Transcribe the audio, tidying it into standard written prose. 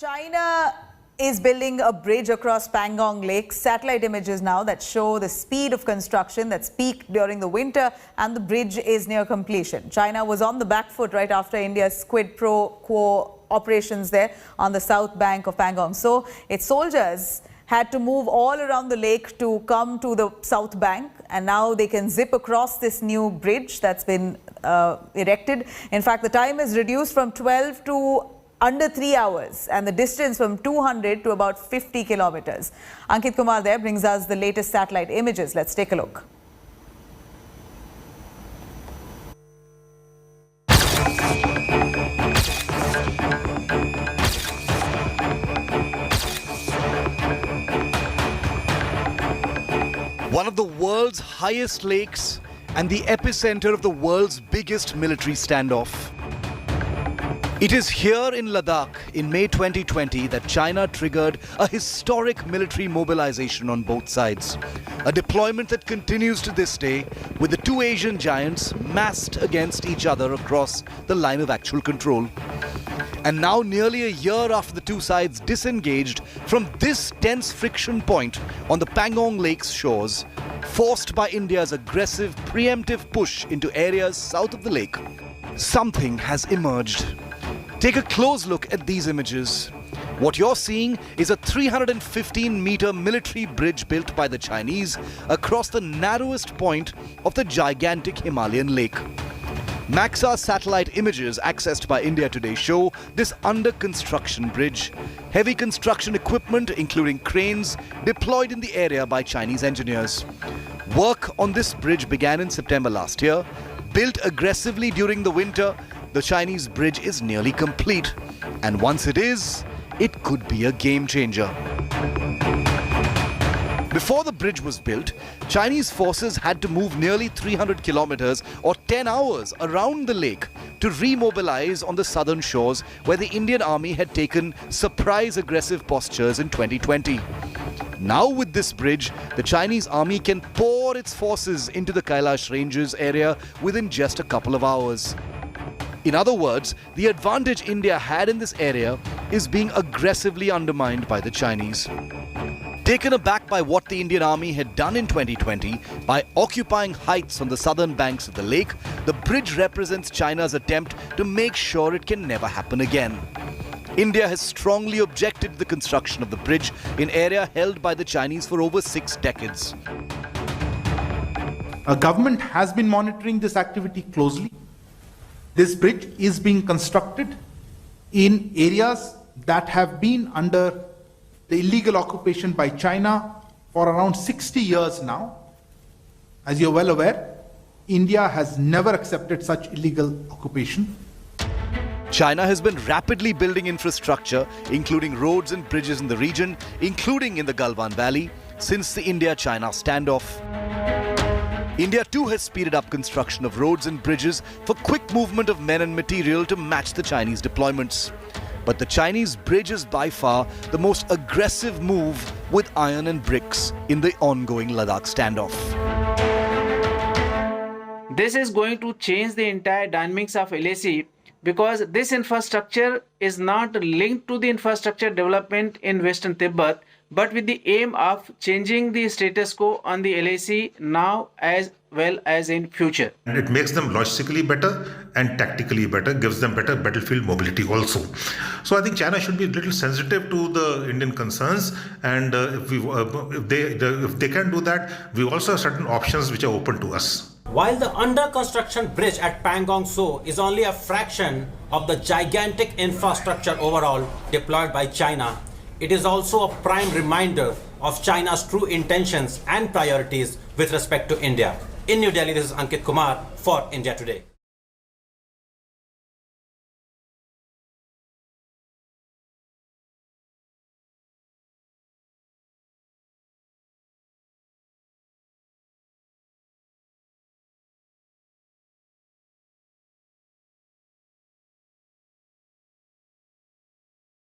China is building a bridge across Pangong Lake. Satellite images now that show the speed of construction that's peaked during the winter, and the bridge is near completion. China was on the back foot right after India's quid pro quo operations there on the south bank of Pangong. So its soldiers had to move all around the lake to come to the south bank, and now they can zip across this new bridge that's been erected. In fact, the time is reduced from 12 to under 3 hours, and the distance from 200 to about 50 kilometers. Ankit Kumar there brings us the latest satellite images. Let's take a look. One of the world's highest lakes and the epicenter of the world's biggest military standoff. It is here in Ladakh in May 2020 that China triggered a historic military mobilization on both sides. A deployment that continues to this day, with the two Asian giants massed against each other across the line of actual control. And now, nearly a year after the two sides disengaged from this tense friction point on the Pangong Lake's shores, forced by India's aggressive preemptive push into areas south of the lake, something has emerged. Take a close look at these images. What you're seeing is a 315-meter military bridge built by the Chinese across the narrowest point of the gigantic Himalayan lake. Maxar satellite images accessed by India Today show this under-construction bridge. Heavy construction equipment, including cranes, deployed in the area by Chinese engineers. Work on this bridge began in September last year. Built aggressively during the winter, the Chinese bridge is nearly complete. And once it is, it could be a game changer. Before the bridge was built, Chinese forces had to move nearly 300 kilometers or 10 hours around the lake to remobilize on the southern shores where the Indian army had taken surprise aggressive postures in 2020. Now with this bridge, the Chinese army can pour its forces into the Kailash Ranges area within just a couple of hours. In other words, the advantage India had in this area is being aggressively undermined by the Chinese. Taken aback by what the Indian army had done in 2020 by occupying heights on the southern banks of the lake, the bridge represents China's attempt to make sure it can never happen again. India has strongly objected to the construction of the bridge in area held by the Chinese for over 6 decades. Our government has been monitoring this activity closely. This bridge is being constructed in areas that have been under the illegal occupation by China for around 60 years now. As you're well aware, India has never accepted such illegal occupation. China has been rapidly building infrastructure, including roads and bridges in the region, including in the Galwan Valley, since the India-China standoff. India too has speeded up construction of roads and bridges for quick movement of men and material to match the Chinese deployments. But the Chinese bridge is by far the most aggressive move with iron and bricks in the ongoing Ladakh standoff. This is going to change the entire dynamics of LAC, because this infrastructure is not linked to the infrastructure development in Western Tibet, but with the aim of changing the status quo on the LAC now as well as in future. And it makes them logistically better and tactically better, gives them better battlefield mobility also. So I think China should be a little sensitive to the Indian concerns, and if they can do that, we also have certain options which are open to us. While the under-construction bridge at Pangong Tso is only a fraction of the gigantic infrastructure overall deployed by China, it is also a prime reminder of China's true intentions and priorities with respect to India. In New Delhi, this is Ankit Kumar for India Today.